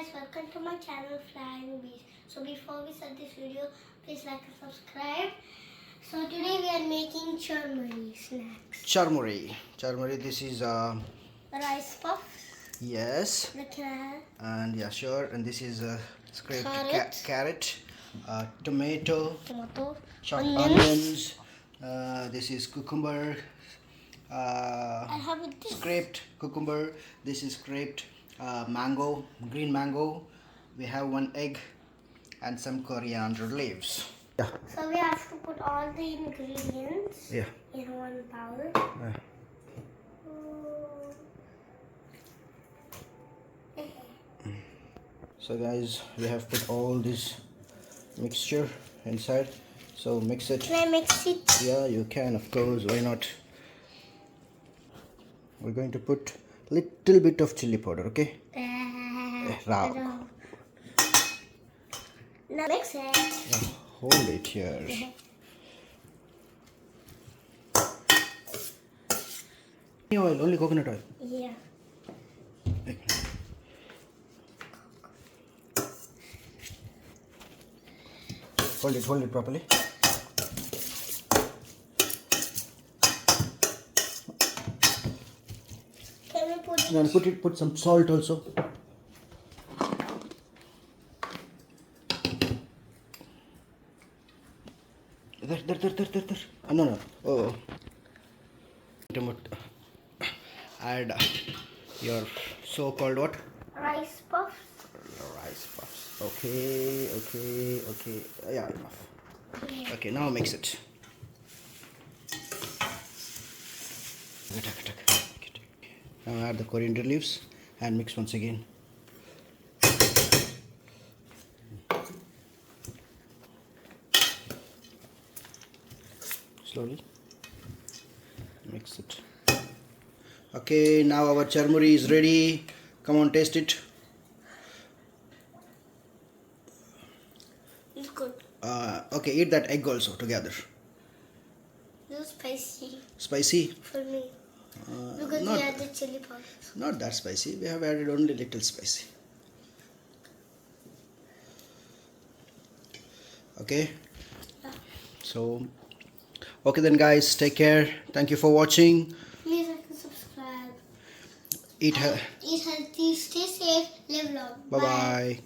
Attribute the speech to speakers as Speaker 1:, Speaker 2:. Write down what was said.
Speaker 1: guys, welcome to my channel Flying Bees. So before we start this video, please like and subscribe. So today we are making Charmuri snacks.
Speaker 2: Charmuri, this is
Speaker 1: rice puffs.
Speaker 2: Yes.
Speaker 1: The carrot.
Speaker 2: And yeah, sure. And this is scraped carrot, tomato, chopped onions. This is cucumber.
Speaker 1: I have this.
Speaker 2: Scraped cucumber. This is scraped mango, green mango. We have one egg and some coriander leaves. Yeah.
Speaker 1: So we have to put all the ingredients in one bowl.
Speaker 2: So guys, we have put all this mixture inside. So mix it.
Speaker 1: Can I mix it?
Speaker 2: Yeah, you can, of course. Why not? We're going to put little bit of chili powder, okay? Raw.
Speaker 1: Now mix it.
Speaker 2: Yeah, hold it here. Oil, only coconut oil.
Speaker 1: Yeah.
Speaker 2: Hold it properly.
Speaker 1: Can we put it?
Speaker 2: And put some salt also. There. No. Oh. Add your so-called what?
Speaker 1: Rice puffs.
Speaker 2: Rice puffs. Okay. Yeah, enough. Okay, now mix it. Now add the coriander leaves and mix once again. Slowly mix it. Okay, now our charmuri is ready. Come on, taste it.
Speaker 1: It's good.
Speaker 2: Okay, eat that egg also together.
Speaker 1: It's spicy.
Speaker 2: Spicy?
Speaker 1: For me. Because we added chili powder.
Speaker 2: Not that spicy. We have added only little spicy. Okay?
Speaker 1: Yeah.
Speaker 2: So, okay then guys, take care. Thank you for watching.
Speaker 1: Please like and subscribe.
Speaker 2: Eat
Speaker 1: healthy, stay safe, live long.
Speaker 2: Bye-bye.